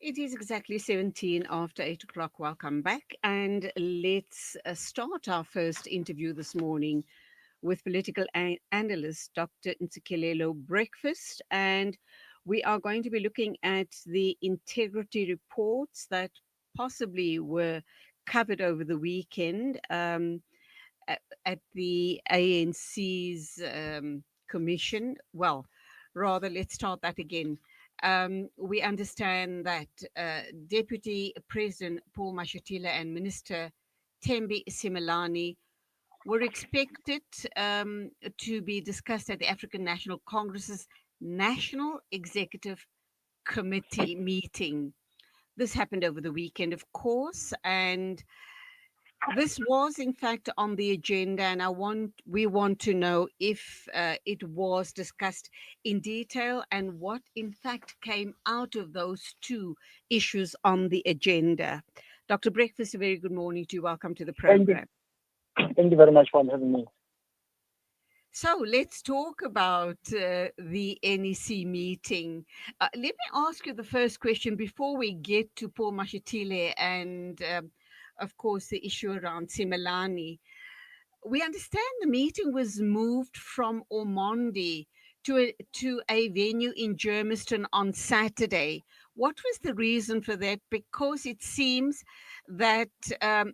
It is exactly 17 after 8 o'clock. Welcome back. And let's start our first interview this morning with political analyst Dr. Ntsikelelo Breakfast. And we are going to be looking at the integrity reports that possibly were covered over the weekend at the ANC's commission. Well, rather, let's start that again. We understand that Deputy President Paul Mashatile and Minister Tembi Simelane were expected to be discussed at the African National Congress's National Executive Committee meeting. This happened over the weekend, of course, and this was, in fact, on the agenda, and we want to know if it was discussed in detail and what, in fact, came out of those two issues on the agenda. Dr. Breakfast, a very good morning to you. Welcome to the Thank you. program. Thank you very much for having me. So let's talk about the NEC meeting. Let me ask you the first question before we get to Paul Mashatile and, of course, the issue around Simelane. We understand the meeting was moved from Ormonde to a venue in Germiston on Saturday. What was the reason for that? Because it seems that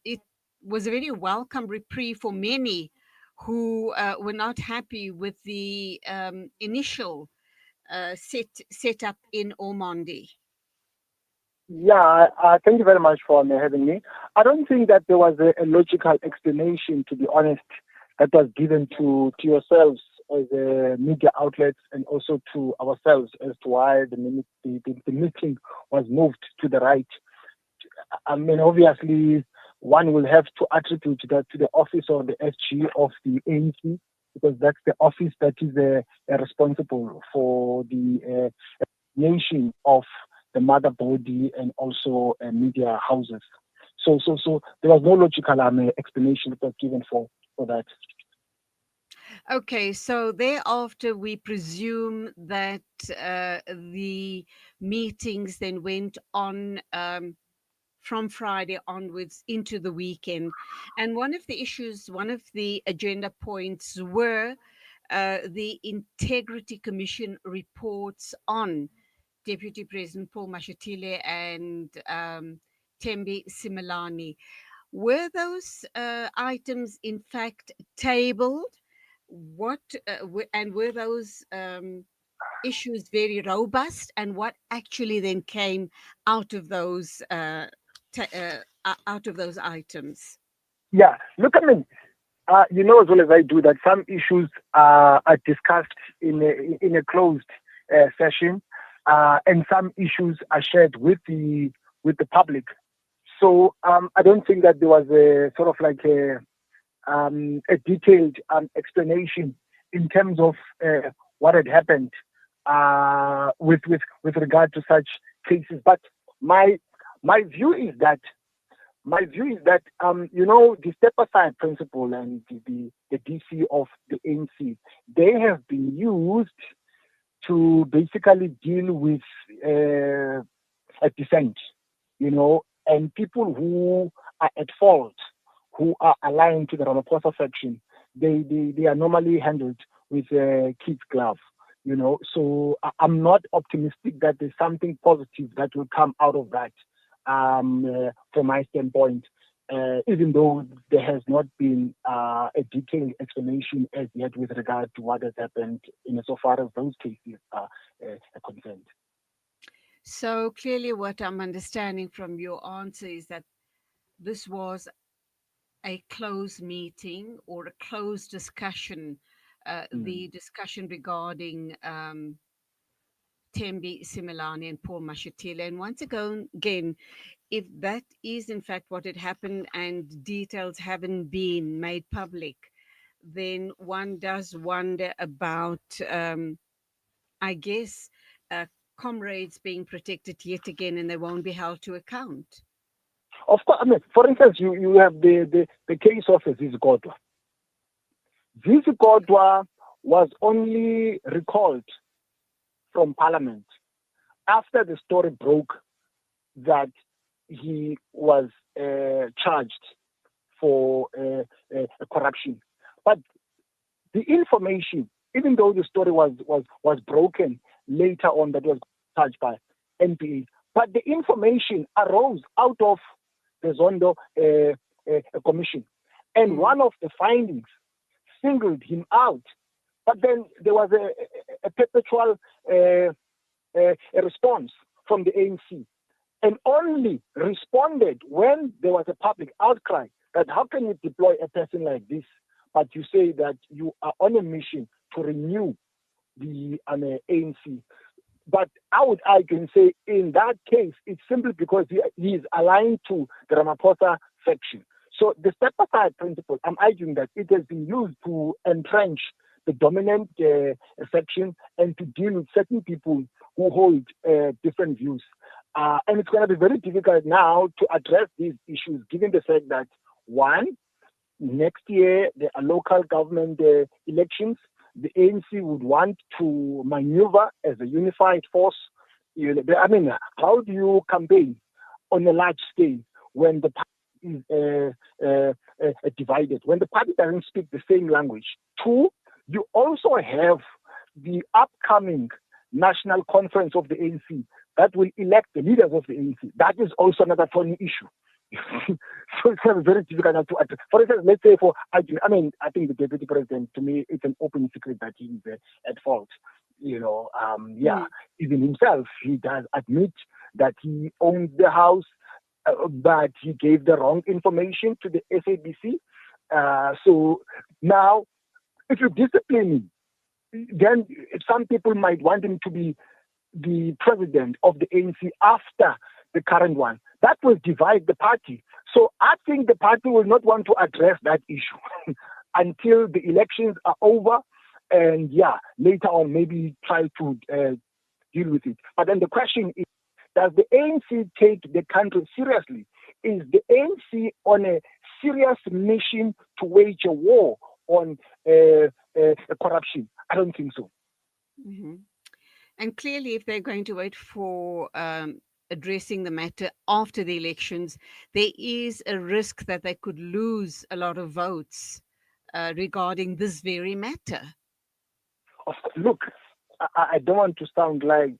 it was a very welcome reprieve for many who were not happy with the initial set up in Ormonde. Yeah, thank you very much for having me. I don't think that there was a logical explanation, to be honest, that was given to yourselves as media outlets and also to ourselves as to why the meeting was moved to the right. I mean, obviously, one will have to attribute that to the office of the SG of the ANC, because that's the office that is responsible for the nation of the mother body and also media houses. So there was no logical explanation that was given for that. Okay, so thereafter, we presume that the meetings then went on from Friday onwards into the weekend. And one of the agenda points were the Integrity Commission reports on Deputy President Paul Mashatile and Tembi Simelane. Were those items in fact tabled? And were those issues very robust? And what actually then came out of those out of those items? Yeah, look at me. You know as well as I do that some issues are discussed in a closed session, and some issues are shared with the public. So I don't think that there was a sort of like a detailed explanation in terms of what had happened with regard to such cases. But my my view is that the step aside principle and the DC of the ANC, they have been used to basically deal with a dissent, and people who are at fault, who are aligned to the Ramaphosa faction, they are normally handled with a kid's glove. So I'm not optimistic that there's something positive that will come out of that, from my standpoint, even though there has not been a detailed explanation as yet with regard to what has happened insofar as those cases are concerned. So clearly, what I'm understanding from your answer is that this was a closed meeting or a closed discussion, Mm. the discussion regarding Tembi Simelane and Paul Mashatile. And once again, if that is in fact what had happened and details haven't been made public, then one does wonder about, I guess, uh, comrades being protected yet again and they won't be held to account. Of course, I mean, for instance, you have the case of Zizi Kodwa. Zizi Kodwa was only recalled from Parliament after the story broke that he was charged for corruption. But the information, even though the story was broken later on that was charged by NPA, but the information arose out of the Zondo commission. And one of the findings singled him out. But then there was a perpetual a response from the ANC, and only responded when there was a public outcry that how can you deploy a person like this, but you say that you are on a mission to renew the ANC. But I would argue and say in that case, it's simply because he is aligned to the Ramaphosa faction. So the step-aside principle, I'm arguing that it has been used to entrench the dominant section and to deal with certain people who hold different views. And it's going to be very difficult now to address these issues, given the fact that, one, next year there are local government elections. The ANC would want to maneuver as a unified force. I mean, how do you campaign on a large scale when the party is divided, when the party doesn't speak the same language? Two, you also have the upcoming national conference of the ANC that will elect the leaders of the ANC. That is also another funny issue. So it's very difficult to address. For instance, let's say I think the deputy president, to me, it's an open secret that he is at fault. Even himself, he does admit that he owns the house, but he gave the wrong information to the SABC. So now, if you discipline him, then some people might want him to be the president of the ANC after the current one. That will divide the party. So I think the party will not want to address that issue until the elections are over, and later on maybe try to deal with it. But then the question is, does the ANC take the country seriously? Is the ANC on a serious mission to wage a war on corruption? I don't think so. Mm-hmm. And clearly, if they're going to wait for addressing the matter after the elections, there is a risk that they could lose a lot of votes regarding this very matter. Look, I don't want to sound like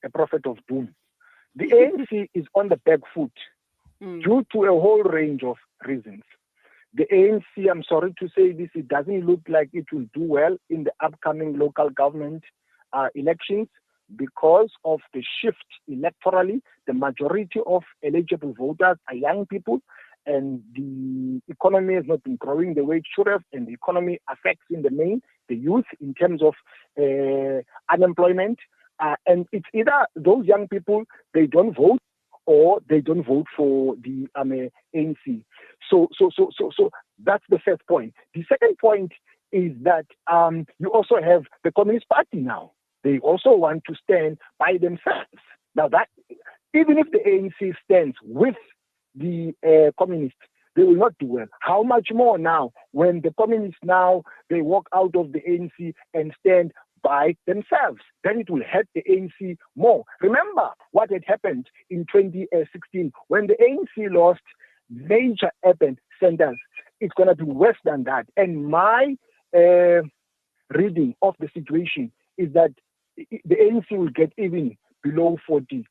a prophet of doom. The ANC is on the back foot due to a whole range of reasons. The ANC, I'm sorry to say this, it doesn't look like it will do well in the upcoming local government elections because of the shift electorally. The majority of eligible voters are young people, and the economy has not been growing the way it should have, and the economy affects in the main the youth in terms of unemployment. And it's either those young people, they don't vote, or they don't vote for the ANC. So that's the first point. The second point is that you also have the Communist Party now. They also want to stand by themselves. Now, that even if the ANC stands with the communists, they will not do well. How much more now when the communists now, they walk out of the ANC and stand by themselves? Then it will hurt the ANC more. Remember what had happened in 2016 when the ANC lost major urban centers. It's going to be worse than that. And my reading of the situation is that the ANC will get even below 40%.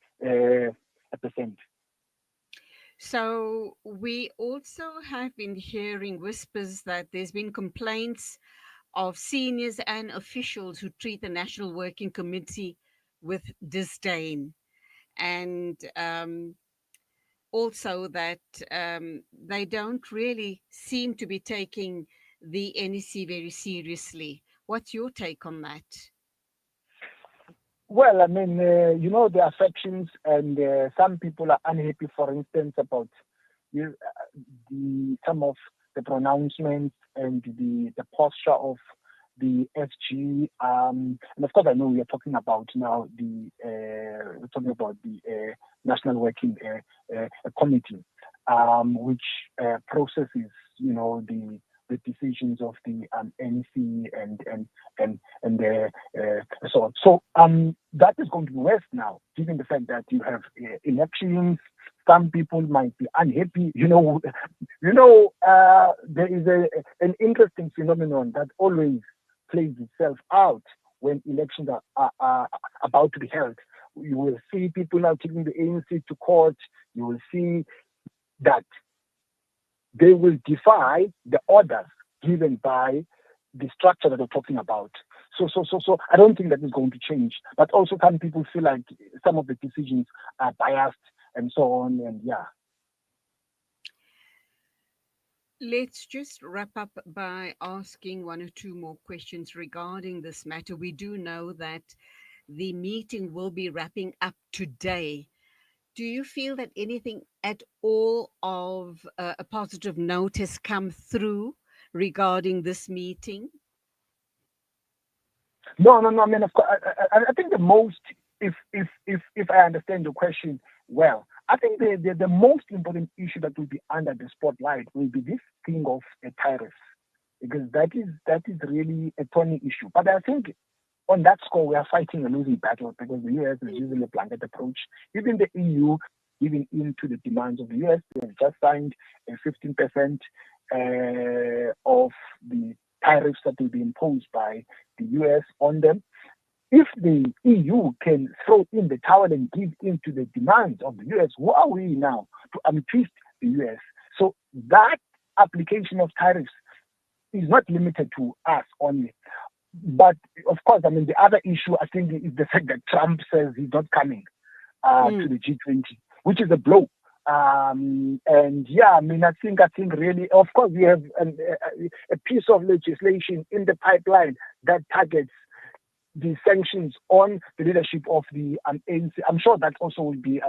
So we also have been hearing whispers that there's been complaints of seniors and officials who treat the National Working Committee with disdain, and also that they don't really seem to be taking the NEC very seriously. What's your take on that? Well, I mean, the affections, and some people are unhappy, for instance, about some of the pronouncements and the posture of the SG. And of course, I know we are talking about now the National Working Committee, which processes, the the decisions of the NC and so on. So that is going to be worse now, given the fact that you have elections. Some people might be unhappy. There is an interesting phenomenon that always plays itself out when elections are about to be held. You will see people now taking the ANC to court. You will see that they will defy the orders given by the structure that we're talking about. So I don't think that is going to change. But also some people feel like some of the decisions are biased and so on, and yeah. Let's just wrap up by asking one or two more questions regarding this matter. We do know that the meeting will be wrapping up today. Do you feel that anything at all of a positive note has come through regarding this meeting? No. I mean, of course, I think the most, if I understand your question well, I think the most important issue that will be under the spotlight will be this thing of tariffs, because that is really a thorny issue. But I think on that score, we are fighting a losing battle because the US is using a blanket approach. Even the EU, giving in to the demands of the US, they have just signed a 15% of the tariffs that will be imposed by the US on them. If the EU can throw in the towel and give in to the demands of the US, who are we now to twist the US? So that application of tariffs is not limited to us only. But of course, I mean, the other issue, I think, is the fact that Trump says he's not coming to the G20, which is a blow. And yeah, I mean, I think really, of course, we have a piece of legislation in the pipeline that targets the sanctions on the leadership of the ANC. I'm sure that also will be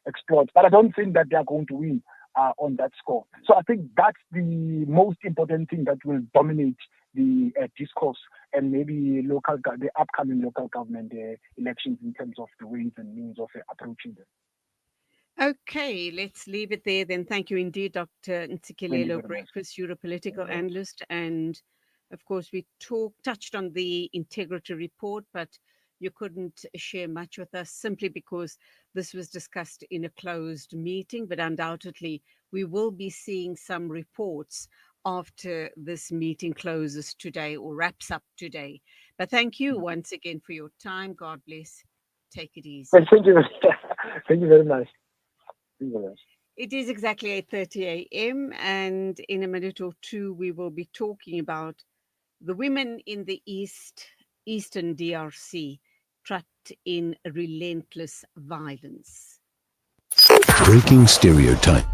explored, but I don't think that they are going to win on that score. So I think that's the most important thing that will dominate the discourse and maybe the upcoming local government elections in terms of the ways and means of approaching them. Okay, let's leave it there then. Thank you indeed, Dr. Thank you Ntsikelelo very much. Breakfast. You're a political analyst. And of course, we touched on the integrity report, but you couldn't share much with us simply because this was discussed in a closed meeting. But undoubtedly, we will be seeing some reports after this meeting closes today or wraps up today. But thank you once again for your time. God bless. Take it easy. Thank you. Thank you very much. It is exactly 8:30 a.m. and in a minute or two we will be talking about the women in the eastern DRC trapped in relentless violence. Breaking stereotype.